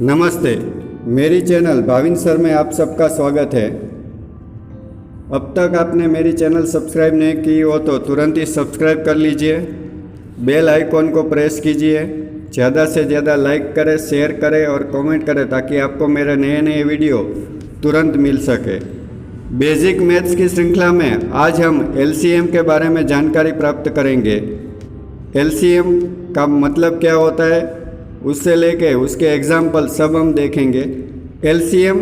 नमस्ते, मेरी channel Bhavin sir में आप सबका स्वागत है। अब तक आपने मेरी चैनल सब्सक्राइब नहीं की हो तो तुरंत ही सब्सक्राइब कर लीजिए, बेल आइकॉन को प्रेस कीजिए, ज़्यादा से ज़्यादा लाइक करें, शेयर करें और कमेंट करें ताकि आपको मेरे नए नए वीडियो तुरंत मिल सके। बेसिक मैथ्स की श्रृंखला में आज हम एलसीएम के बारे में जानकारी प्राप्त करेंगे। एलसीएम का मतलब क्या होता है, उससे लेके उसके एग्जाम्पल सब हम देखेंगे। LCM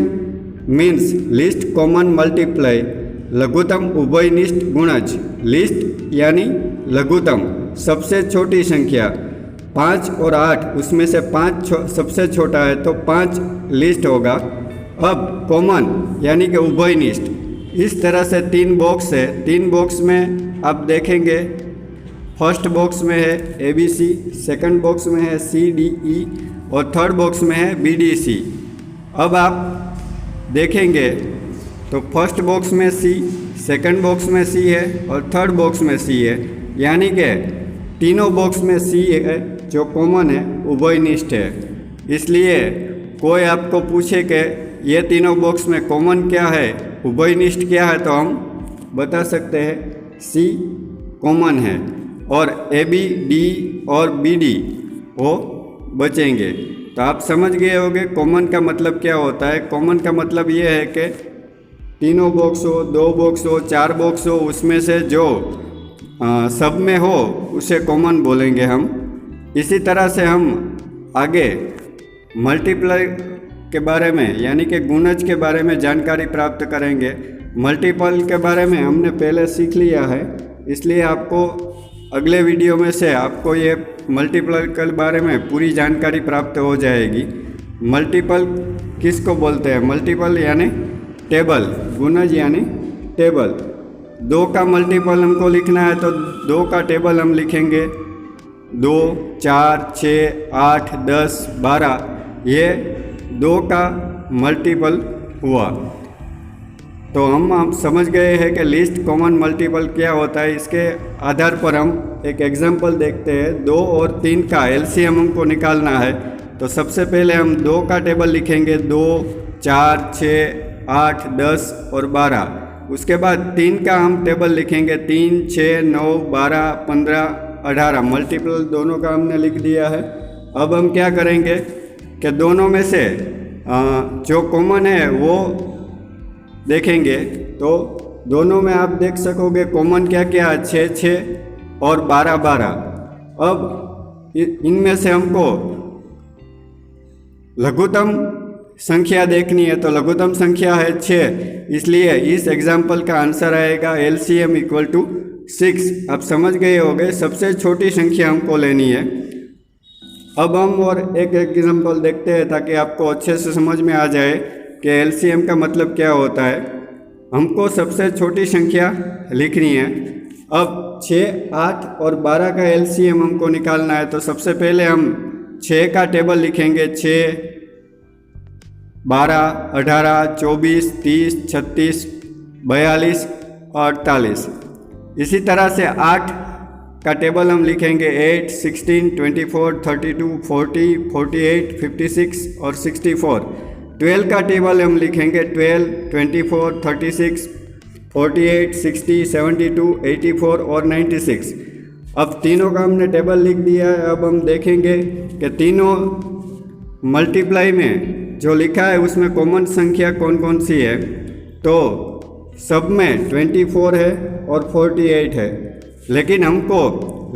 means least common multiply, लघुत्तम उभयनिष्ठ गुणज। लीस्ट यानी लघुत्तम, सबसे छोटी संख्या 5 और 8, उसमें से 5 सबसे छोटा है तो 5 लिस्ट होगा। अब कॉमन यानी कि उभयनिष्ठ, इस तरह से 3 बॉक्स है। 3 बॉक्स में आप देखेंगे, फर्स्ट बॉक्स में है ABC, सेकंड बॉक्स में है CDE और थर्ड बॉक्स में है BDC। अब आप देखेंगे तो फर्स्ट बॉक्स में C, सेकंड बॉक्स में C है और थर्ड बॉक्स में C है, यानी कि तीनों बॉक्स में C है जो कॉमन है, उभयनिष्ठ है। इसलिए कोई आपको पूछे कि ये तीनों बॉक्स में कॉमन क्या है, उभयनिष्ठ क्या है, तो हम बता सकते हैं C कॉमन है और AB, D और BD वो बचेंगे। तो आप समझ गए होंगे कॉमन का मतलब क्या होता है। कॉमन का मतलब ये है कि तीनों बॉक्स हो, 2 बॉक्स हो, 4 बॉक्स हो, उसमें से जो सब में हो उसे कॉमन बोलेंगे हम। इसी तरह से हम आगे मल्टीप्लाई के बारे में यानी कि गुणज के बारे में जानकारी प्राप्त करेंगे। मल्टीपल के बारे में हमने पहले सीख लिया है, इसलिए आपको अगले वीडियो में से आपको ये मल्टीपल के बारे में पूरी जानकारी प्राप्त हो जाएगी। मल्टीपल किसको बोलते हैं? मल्टीपल यानी टेबल, गुणज यानी टेबल। 2 का मल्टीपल हमको लिखना है तो 2 का टेबल हम लिखेंगे। 2, 4, 6, 8, 10, 12, ये 2 का मल्टीपल हुआ। तो हम समझ गए हैं कि लिस्ट कॉमन मल्टीपल क्या होता है। इसके आधार पर हम एक एग्जांपल देखते हैं। 2 और 3 का एलसीएम हमको निकालना है, तो सबसे पहले हम 2 का टेबल लिखेंगे। 2, 4, 6, 8, 10 और 12। उसके बाद 3 का हम टेबल लिखेंगे। 3, 6, 9, 12, 15, 18। मल्टीपल दोनों का हमने लिख दिया है। अब हम क्या करेंगे कि दोनों में से जो कॉमन है वो देखेंगे। तो दोनों में आप देख सकोगे कॉमन क्या क्या है, 6, 6 और 12, 12। अब इनमें से हमको लघुत्तम संख्या देखनी है, तो लघुत्तम संख्या है 6, इसलिए इस एग्जाम्पल का आंसर आएगा LCM = 6। आप समझ गए होंगे, सबसे छोटी संख्या हमको लेनी है। अब हम और एक एग्जाम्पल देखते हैं ताकि आपको अच्छे से समझ में आ जाए कि LCM का मतलब क्या होता है। हमको सबसे छोटी संख्या लिखनी है। अब 6, 8 और 12 का LCM हमको निकालना है, तो सबसे पहले हम 6 का टेबल लिखेंगे। 6, 12, 18, 24, 30, 36, 42 और 48। इसी तरह से 8 का टेबल हम लिखेंगे। 8, 16, 24, 32, 40, 48, 56 और 64। 12 का टेबल हम लिखेंगे। 12, 24, 36, 48, 60, 72, 84 और 96। अब तीनों का हमने टेबल लिख दिया है। अब हम देखेंगे कि तीनों मल्टीप्लाई में जो लिखा है उसमें कॉमन संख्या कौन कौन सी है। तो सब में 24 है और 48 है, लेकिन हमको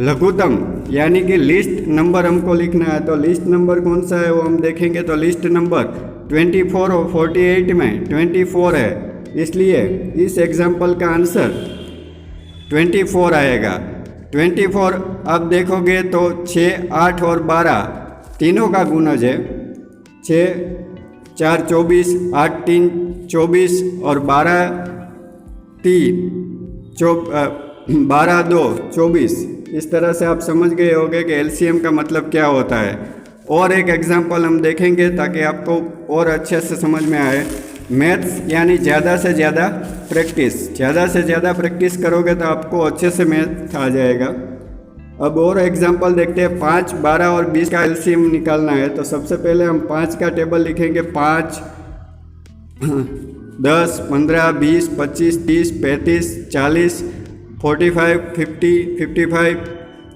लघुत्तम यानी कि लिस्ट नंबर हमको लिखना है। तो लिस्ट नंबर कौन सा है वो हम देखेंगे। तो लिस्ट नंबर 24 और 48 में 24 है, इसलिए इस एग्जाम्पल का आंसर 24 आएगा। 24 आप देखोगे तो 6, 8 और 12 तीनों का गुणज है। 6, 4, 24, 8, 3, 24 और 12, 3, 12, 2, 24। इस तरह से आप समझ गए होंगे कि LCM का मतलब क्या होता है। और एक एग्जांपल हम देखेंगे ताकि आपको और अच्छे से समझ में आए। मैथ्स यानी ज़्यादा से ज़्यादा प्रैक्टिस। ज़्यादा से ज़्यादा प्रैक्टिस करोगे तो आपको अच्छे से मैथ आ जाएगा। अब और एग्जांपल देखते हैं। 5, 12 और 20 का एलसीएम निकालना है। तो सबसे पहले हम 5 का टेबल लिखेंगे। 5, 10, 15, 20, 25, 30, 35, 40, 45, 50, 55,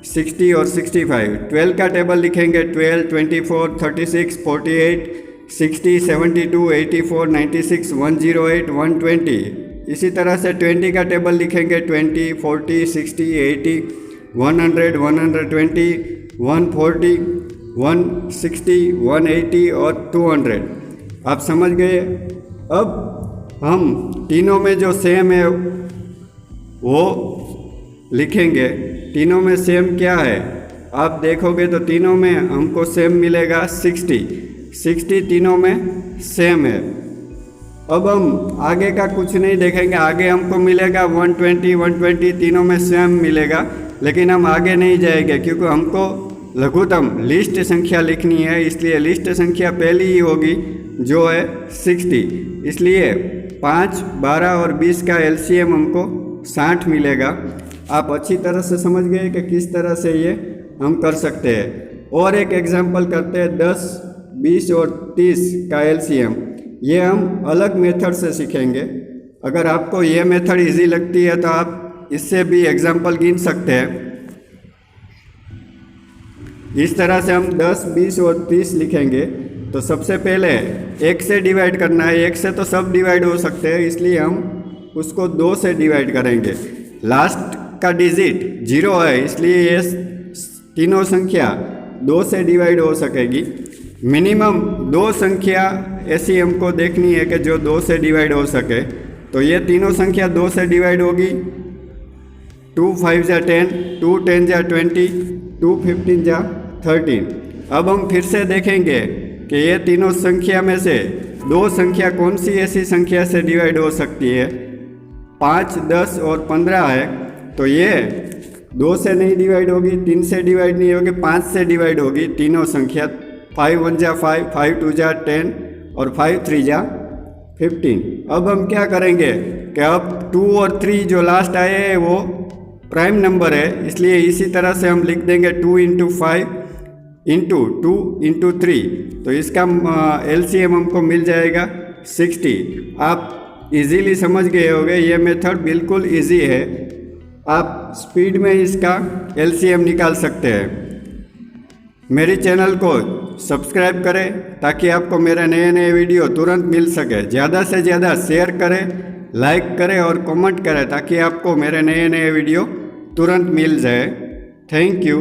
60 और 65। 12 का टेबल लिखेंगे। 12, 24, 36, 48, 60, 72, 84, 96, 108, 120। इसी तरह से 20 का टेबल लिखेंगे। 20, 40, 60, 80, 100, 120, 140, 160, 180 और 200। आप समझ गए। अब हम तीनों में जो सेम है वो लिखेंगे। तीनों में सेम क्या है आप देखोगे तो तीनों में हमको सेम मिलेगा 60 तीनों में सेम है। अब हम आगे का कुछ नहीं देखेंगे। आगे हमको मिलेगा 120 तीनों में सेम मिलेगा, लेकिन हम आगे नहीं जाएंगे क्योंकि हमको लघुत्तम लिस्ट संख्या लिखनी है। इसलिए लिस्ट संख्या पहली ही होगी जो है 60। इसलिए 5, 12 और 20 का एलसीएम हमको 60 मिलेगा। आप अच्छी तरह से समझ गए कि किस तरह से ये हम कर सकते हैं। और एक एग्जांपल करते हैं। 10, 20 और 30 का एलसीएम। ये हम अलग मेथड से सीखेंगे। अगर आपको ये मेथड इजी लगती है तो आप इससे भी एग्जांपल गिन सकते हैं। इस तरह से हम 10, 20 और 30 लिखेंगे। तो सबसे पहले 1 से डिवाइड करना है। 1 से तो सब डिवाइड हो सकते हैं, इसलिए हम उसको 2 से डिवाइड करेंगे। लास्ट का डिजिट 0 है, इसलिए ये तीनों संख्या 2 से डिवाइड हो सकेगी। मिनिमम 2 संख्या ऐसी हमको देखनी है कि जो 2 से डिवाइड हो सके। तो ये तीनों संख्या 2 से डिवाइड होगी। 2 5 जा 10, 2 10 जा 20, 2 15 जा 13। अब हम फिर से देखेंगे कि ये तीनों संख्या में से 2 संख्या कौन सी ऐसी संख्या से डिवाइड हो सकती है। 5, 10 और 15 है, तो ये 2 से नहीं डिवाइड होगी, 3 से डिवाइड नहीं होगी, 5 से डिवाइड होगी तीनों संख्या। 5 1 जा 5, 5 2 जा 10 और 5 3 जा 15। अब हम क्या करेंगे कि अब 2 और 3 जो लास्ट आए हैं वो प्राइम नंबर है, इसलिए इसी तरह से हम लिख देंगे 2 × 5 × 2 × 3। तो इसका एलसीएम हमको मिल जाएगा 60। आप इजीली समझ गए होंगे। ये मेथड बिल्कुल इजी है। आप स्पीड में इसका एलसीएम निकाल सकते हैं। मेरे चैनल को सब्सक्राइब करें ताकि आपको मेरे नए वीडियो तुरंत मिल सके। ज़्यादा से ज़्यादा शेयर करें, लाइक करें और कमेंट करें ताकि आपको मेरे नए वीडियो तुरंत मिल जाए। Thank you.